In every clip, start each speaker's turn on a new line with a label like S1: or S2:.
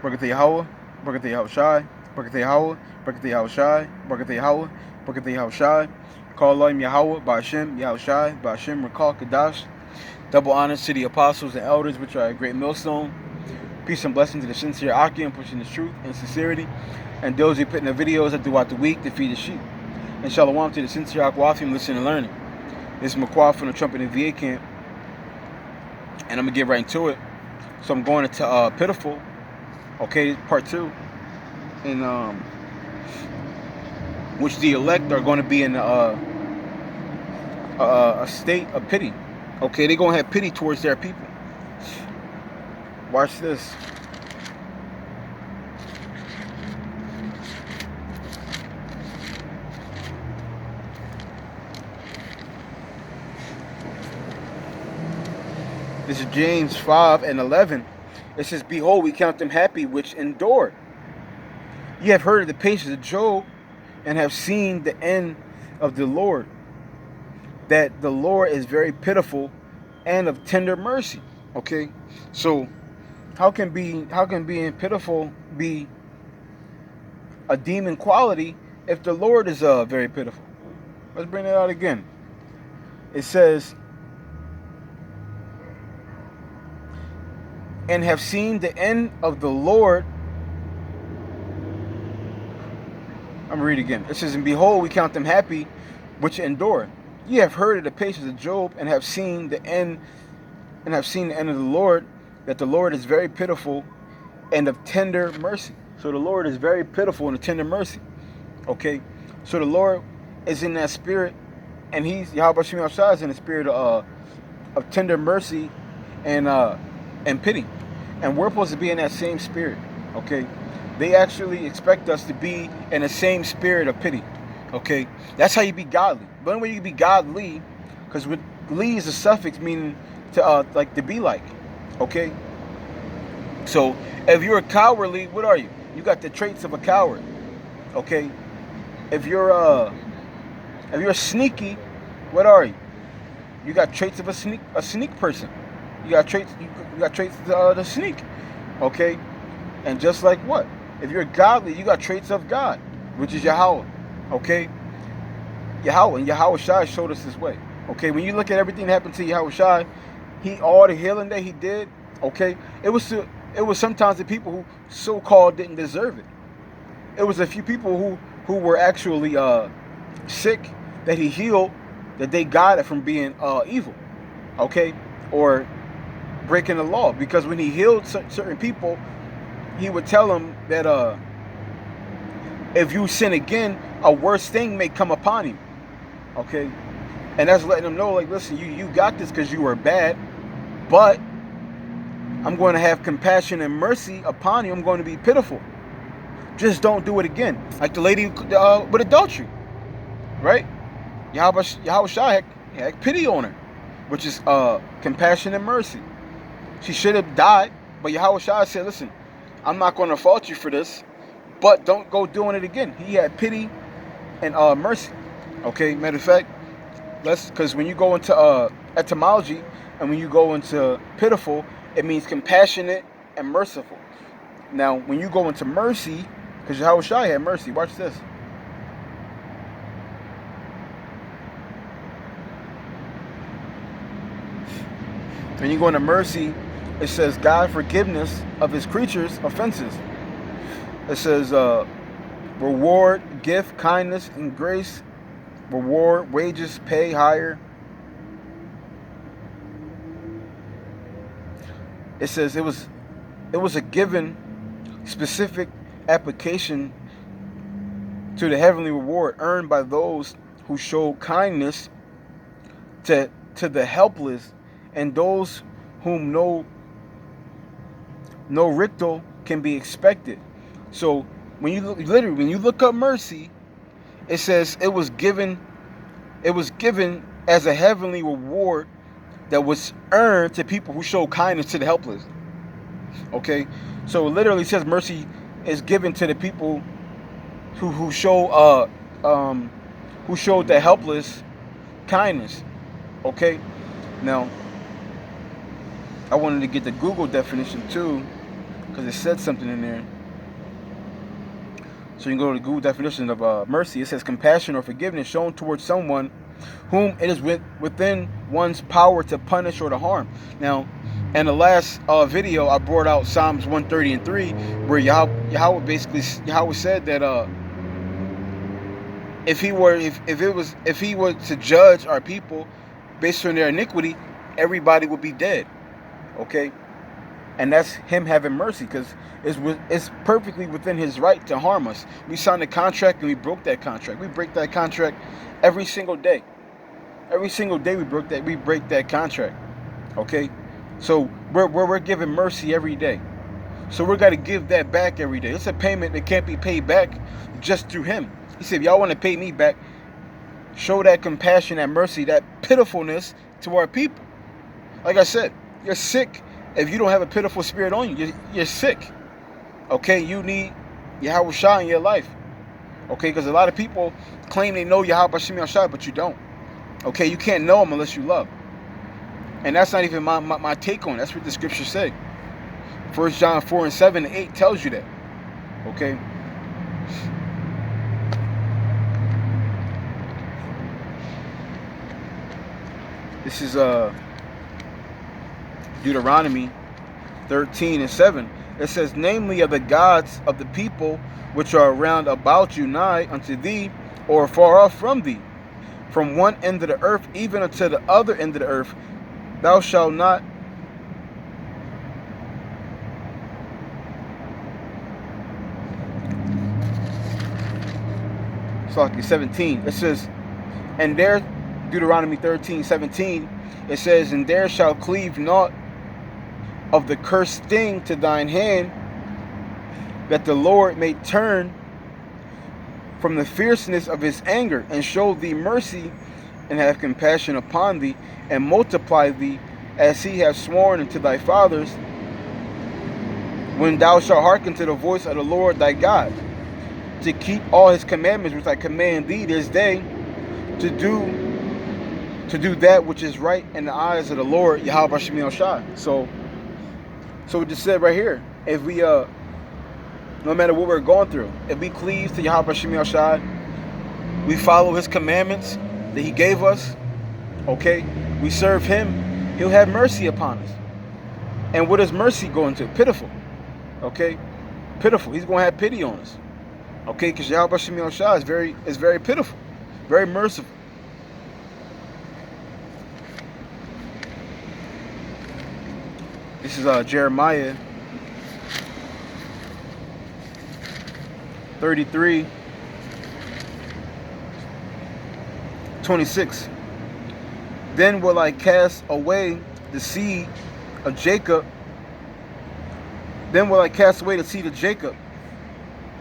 S1: Barakatah Yahweh, Barakatah Yahweh Shai, Barakatah Yahweh, Barakatah Yahweh Shai, Barakatah Yahweh, Barakatah Yahweh Shai. Call Elohim Yahweh, Ba'ashem, Yahweh Shai, Ba'ashem, Rakal, Kadash. Double honors to the apostles and elders, which are a great millstone. Peace and blessings to the sincere Aki and pushing the truth and sincerity. And those who put in the videos that throughout the week to feed the sheep. And shalom to the sincere Akwafim listening and learning. This is McQuad from the Trumpet and VA camp. And I'm going to get right into it. So I'm going into Pitiful. Okay, part 2. And which the elect are going to be in a state of pity. Okay, they're going to have pity towards their people. Watch this. This is James 5:11. It says, Behold, we count them happy which endure. Ye have heard of the patience of Job, and have seen the end of the Lord, that the Lord is very pitiful and of tender mercy. Okay, so how can being pitiful be a demon quality if the Lord is very pitiful? Let's bring it out again. It says, and have seen the end of the Lord. I'm going to read again. It says, and behold, we count them happy which endure. Ye have heard of the patience of Job, and have seen the end of the Lord, that the Lord is very pitiful and of tender mercy. So the Lord is very pitiful and of tender mercy. Okay? So the Lord is in that spirit, and he's Yahweh Shem Shai is in the spirit of tender mercy and pity. And we're supposed to be in that same spirit. Okay? They actually expect us to be in the same spirit of pity. Okay? That's how you be godly. The only way you can be godly, because with "ly" is a suffix meaning to like to be like. Okay? So if you're cowardly, what are you? You got the traits of a coward. Okay? If you're sneaky, what are you? You got traits of a sneak person. You got traits to sneak. Okay? And just like what? If you're godly, you got traits of God, which is Yahweh. Okay? Yahweh, and Yahweh Shai showed us this way. Okay? When you look at everything that happened to Yahweh Shai, all the healing that he did, okay? It was sometimes the people who so-called didn't deserve it. It was a few people who were actually sick that he healed, that they got it from being evil. Okay? Or breaking the law. Because when he healed certain people, he would tell them that if you sin again, a worse thing may come upon you. Okay? And that's letting them know, like, listen, you got this because you were bad, but I'm going to have compassion and mercy upon you. I'm going to be pitiful. Just don't do it again. Like the lady with adultery. Right? Yahweh Shai had pity on her, which is compassion and mercy. She should have died, but Yahweh Shai said, listen, I'm not going to fault you for this, but don't go doing it again. He had pity and mercy. Okay, matter of fact, because when you go into etymology and when you go into pitiful, it means compassionate and merciful. Now, when you go into mercy, because Yahweh Shai had mercy, watch this. When you go into mercy, it says God forgiveness of his creatures' offenses. It says reward, gift, kindness, and grace, reward, wages, pay, hire. It says it was a given specific application to the heavenly reward earned by those who show kindness to the helpless and those whom no rictal can be expected. So when you look up mercy, it says it was given as a heavenly reward that was earned to people who show kindness to the helpless. Okay, so it literally says mercy is given to the people who show who showed the helpless kindness. Okay, now I wanted to get the Google definition too, because it said something in there. So you can go to the Google definition of mercy. It says compassion or forgiveness shown towards someone whom it is within one's power to punish or to harm. Now, in the last video, I brought out Psalms 130 and 3, where Yahweh said that if he were to judge our people based on their iniquity, everybody would be dead. Okay, and that's him having mercy, because it's perfectly within his right to harm us. We signed a contract and we broke that contract. We break that contract every single day. Every single day we break that contract. Okay, so we're giving mercy every day. So we got to give that back every day. It's a payment that can't be paid back just through him. He said, if y'all want to pay me back, show that compassion, that mercy, that pitifulness to our people. Like I said, you're sick if you don't have a pitiful spirit on you. You're sick. Okay, you need Yahweh Shah in your life. Okay, because a lot of people claim they know Yahweh Shah, but you don't. Okay, you can't know him unless you love. And that's not even my take on it. That's what the scriptures say. 1 John 4 and 7 and 8 tells you that. Okay. This is Deuteronomy 13 and 7. It says, namely of the gods of the people which are round about you, nigh unto thee, or far off from thee, from one end of the earth even unto the other end of the earth, thou shalt not it's like 17. It says, and there, Deuteronomy 13:17, it says, and there shall cleave naught of the cursed thing to thine hand, that the Lord may turn from the fierceness of his anger, and show thee mercy, and have compassion upon thee, and multiply thee, as he hath sworn unto thy fathers, when thou shalt hearken to the voice of the Lord thy God, to keep all his commandments which I command thee this day, to do that which is right in the eyes of the Lord Yahweh Shah. So it just said right here, if we no matter what we're going through, if we cleave to Yahweh Shah, we follow his commandments that he gave us, okay, we serve him, he'll have mercy upon us. And what is mercy going to? Pitiful. Okay, pitiful. He's going to have pity on us. Okay, because Yahweh Shah is very pitiful, very merciful. This is Jeremiah 33:26. Then will I cast away the seed of Jacob. Then will I cast away the seed of Jacob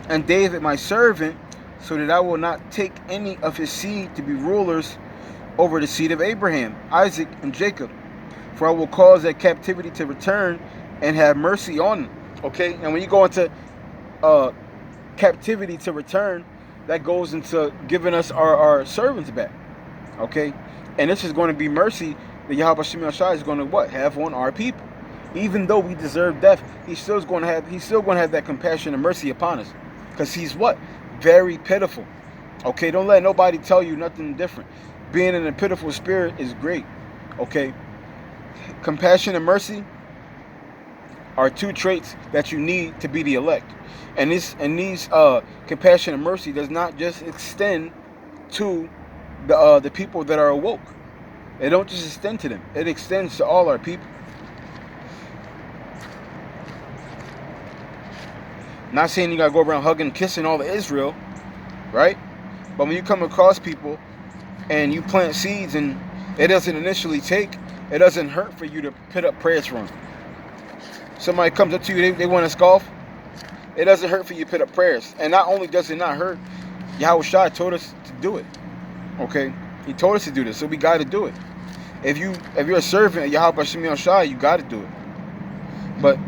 S1: and David my servant, so that I will not take any of his seed to be rulers over the seed of Abraham, Isaac, and Jacob. For I will cause that captivity to return and have mercy on them. Okay, and when you go into captivity to return, that goes into giving us our servants back. Okay, and this is going to be mercy that Yahweh Shah is going to what? Have on our people. Even though we deserve death, he's still going to have that compassion and mercy upon us, because he's what? Very pitiful. Okay, don't let nobody tell you nothing different. Being in a pitiful spirit is great. Okay, compassion and mercy are two traits that you need to be the elect. And these compassion and mercy does not just extend to the people that are awoke. It don't just extend to them. It extends to all our people. Not saying you gotta go around hugging and kissing all of Israel, right? But when you come across people and you plant seeds and it doesn't initially take, it doesn't hurt for you to put up prayers for them. Somebody comes up to you, they want to scoff. It doesn't hurt for you to put up prayers. And not only does it not hurt, Yahweh Shah told us to do it. Okay? He told us to do this, so we got to do it. If you're a servant of Yahweh Shah, you got to do it. But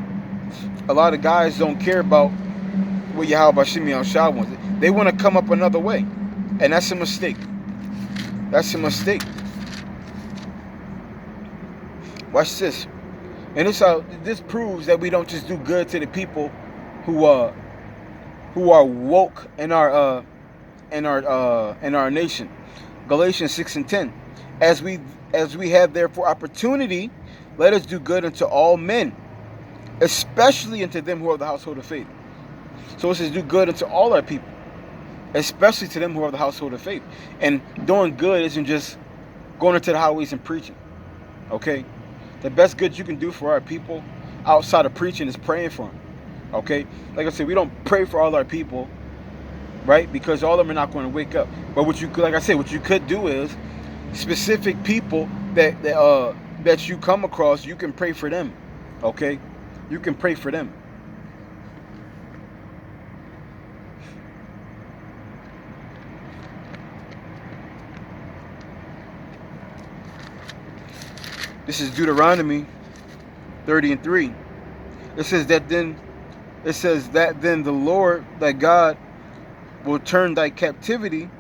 S1: a lot of guys don't care about what Yahweh Shah wants. They want to come up another way. And that's a mistake. That's a mistake. Watch this. And this proves that we don't just do good to the people who are woke in our nation. Galatians 6:10. As we have therefore opportunity, let us do good unto all men, especially unto them who are of the household of faith. So it says do good unto all our people, especially to them who are of the household of faith. And doing good isn't just going into the highways and preaching. Okay? The best good you can do for our people outside of preaching is praying for them. Okay? Like I said, we don't pray for all our people, right? Because all of them are not going to wake up. But what you could do is specific people that you come across, you can pray for them. Okay? You can pray for them. This is Deuteronomy 30:3. It says that then the Lord thy God will turn thy captivity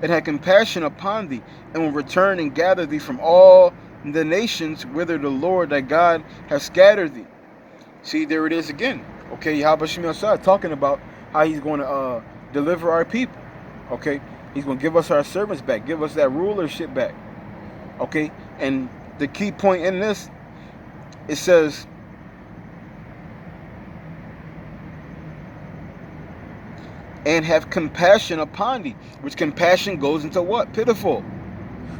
S1: and have compassion upon thee, and will return and gather thee from all the nations whither the Lord thy God has scattered thee. See, there it is again. Okay, Yahweh Shemi Shai talking about how he's going to deliver our people. Okay, he's going to give us our servants back, give us that rulership back. Okay, and the key point in this, it says, and have compassion upon thee, which compassion goes into what? Pitiful.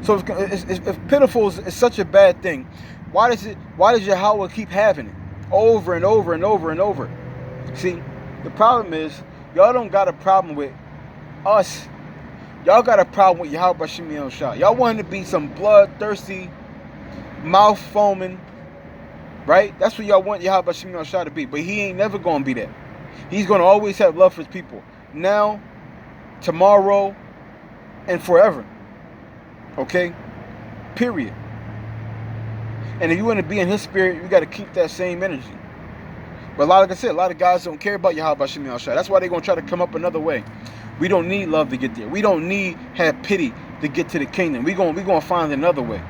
S1: So if pitiful is such a bad thing, why does Yahweh keep having it over and over and over and over? See, the problem is y'all don't got a problem with us. Y'all got a problem with Yahweh Shemi Shai. Y'all want to be some bloodthirsty, mouth foaming, right? That's what y'all want Yahweh Shemi Shai to be. But he ain't never going to be that. He's going to always have love for his people. Now, tomorrow, and forever. Okay? Period. And if you want to be in his spirit, you got to keep that same energy. But like I said, a lot of guys don't care about Yahweh Shemi Shai. That's why they're going to try to come up another way. We don't need love to get there. We don't need have pity to get to the kingdom. We're going to find another way.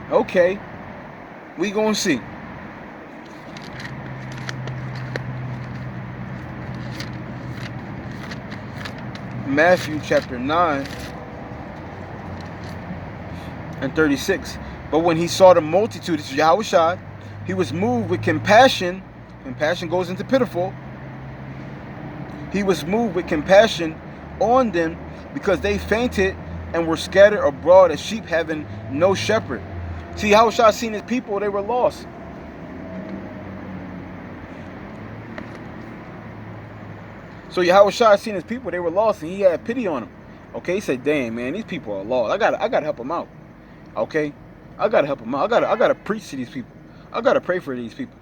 S1: Okay. We going to see. Matthew chapter 9 and 36. But when he saw the multitude, this is Yahweh Shai, he was moved with compassion. Compassion goes into pitiful. He was moved with compassion on them because they fainted and were scattered abroad as sheep having no shepherd. See, Yahweh Shai seen his people, they were lost. So Yahweh Shai seen his people, they were lost, and he had pity on them. Okay, he said, "Damn, man, these people are lost. I gotta help them out. Okay, I gotta help them out. I gotta preach to these people. I gotta pray for these people.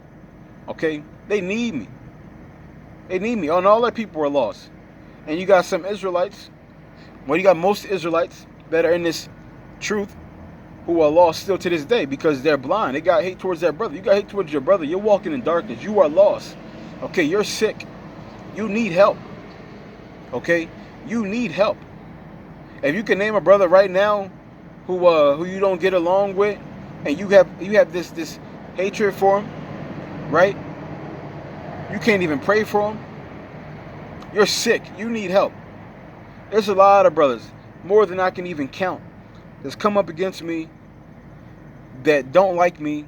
S1: Okay, they need me. They need me. And all their people are lost. And you got some Israelites. Well, you got most Israelites that are in this truth who are lost still to this day because they're blind. They got hate towards their brother. You got hate towards your brother. You're walking in darkness. You are lost. Okay, you're sick. You need help. Okay, you need help. If you can name a brother right now who you don't get along with, and you have this hatred for him, right? You can't even pray for him. You're sick. You need help. There's a lot of brothers, more than I can even count, that's come up against me that don't like me,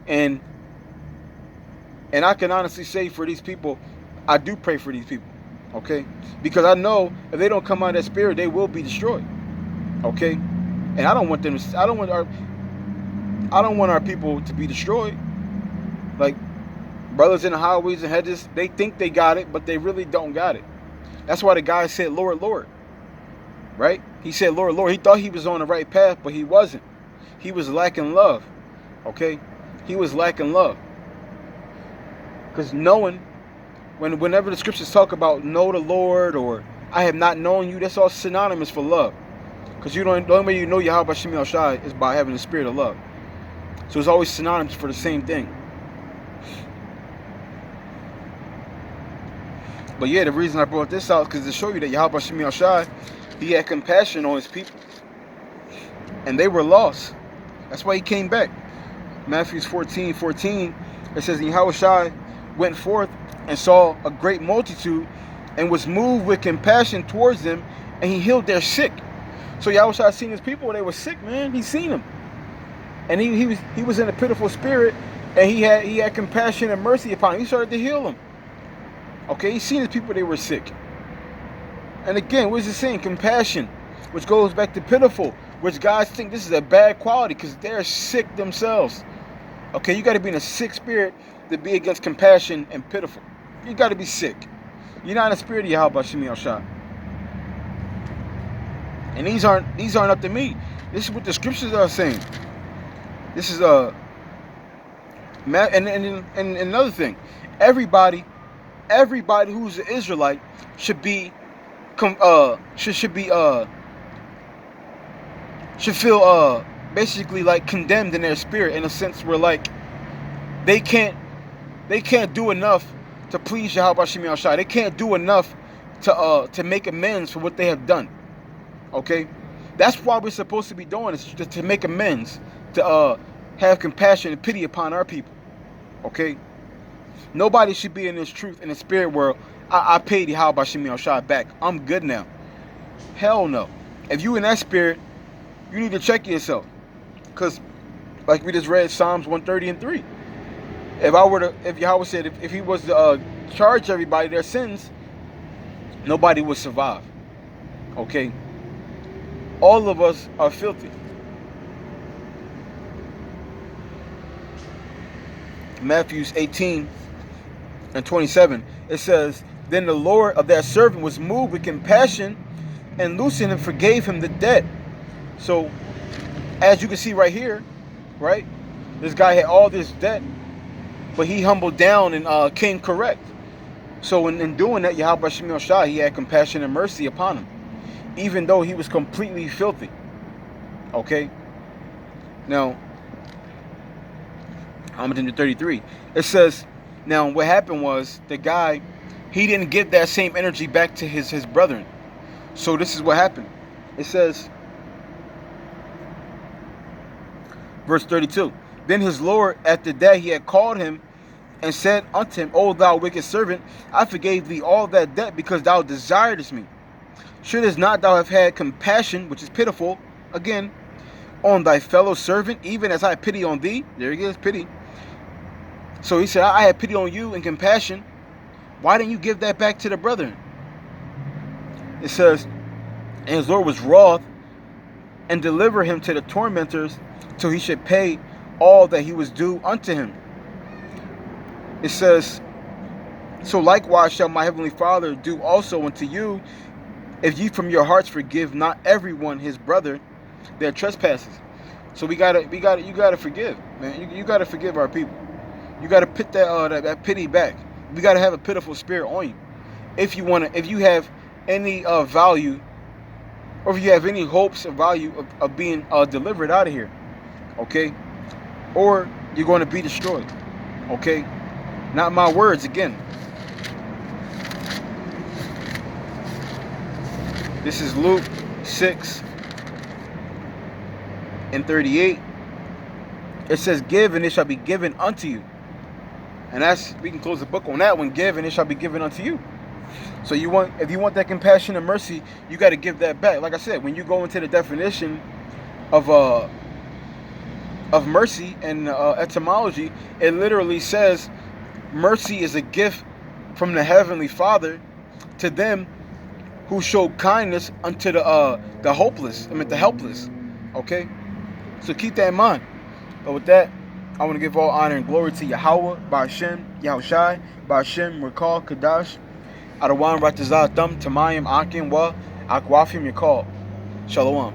S1: and I can honestly say for these people, I do pray for these people, okay? Because I know if they don't come out of that spirit, they will be destroyed, okay? And I don't want them. I don't want our people to be destroyed. Like brothers in the highways and hedges, they think they got it, but they really don't got it. That's why the guy said, "Lord, Lord," right? He said, "Lord, Lord." He thought he was on the right path, but he wasn't. He was lacking love, okay? He was lacking love. Because knowing, whenever the scriptures talk about know the Lord or I have not known you, that's all synonymous for love. Because the only way you know Yahweh Shemi Shai is by having the spirit of love. So it's always synonymous for the same thing. But yeah, the reason I brought this out is because to show you that Yahweh Shemi Shai, he had compassion on his people. And they were lost. That's why he came back. Matthew 14:14, it says, and Yahushua went forth and saw a great multitude and was moved with compassion towards them, and he healed their sick. So Yahushua seen his people, they were sick, man. He seen them. And he was in a pitiful spirit, and he had compassion and mercy upon them. He started to heal them. Okay, he seen his people, they were sick. And again, what is it saying? Compassion, which goes back to pitiful, which guys think this is a bad quality because they're sick themselves. Okay, you got to be in a sick spirit to be against compassion and pitiful. You got to be sick. You're not in a spirit of Yahweh Shemi Al-Shah. And these aren't up to me. This is what the scriptures are saying. This is and another thing, everybody who's an Israelite should feel basically like condemned in their spirit, in a sense where like they can't do enough to please Yahweh Shemi Al-Shah. They can't do enough to make amends for what they have done. Okay, that's why we're supposed to be doing this, to make amends, to have compassion and pity upon our people. Okay, nobody should be in this truth, in the spirit world. I paid Yahweh Shemi Al-Shah back. I'm good now. Hell no. If you in that spirit, you need to check yourself, because like we just read Psalms 130:3. If Yahweh said if he was to charge everybody their sins, nobody would survive. Okay, all of us are filthy. Matthew 18:27, it says, then the Lord of that servant was moved with compassion and loosened and forgave him the debt. So, as you can see right here, right, this guy had all this debt, but he humbled down and came correct. So in doing that, Yahweh Shemi Al-Shah, he had compassion and mercy upon him, even though he was completely filthy. Okay? Now, I'm into 33. It says, now what happened was, the guy, he didn't give that same energy back to his brethren. So this is what happened. It says, verse 32, then his Lord, after that he had called him and said unto him, O thou wicked servant, I forgave thee all that debt because thou desiredest me. Shouldest not thou have had compassion, which is pitiful, again, on thy fellow servant, even as I had pity on thee? There he is, pity. So he said, I had pity on you and compassion. Why didn't you give that back to the brethren? It says, and his Lord was wroth and delivered him to the tormentors till he should pay all that he was due unto him. It says, so likewise shall my heavenly Father do also unto you, if ye from your hearts forgive not everyone his brother their trespasses. So you gotta forgive, man. You gotta forgive our people. You gotta put that pity back. We gotta have a pitiful spirit on you. If you have any value, or if you have any hopes of value of being delivered out of here, okay? Or you're going to be destroyed, okay? Not my words again. This is Luke 6:38. It says, give and it shall be given unto you. And we can close the book on that one. Give and it shall be given unto you. So if you want that compassion and mercy, you got to give that back. Like I said, when you go into the definition of mercy and etymology, it literally says mercy is a gift from the Heavenly Father to them who show kindness unto the helpless. Okay, so keep that in mind. But with that, I want to give all honor and glory to Yahweh, Ba'ashem, Yahushai, Ba'ashem, Rekal, Kadash, Adawan, Ratazah, Thum, Tamayim, Akim, Wa, Akwafim, Yakal. Shalom.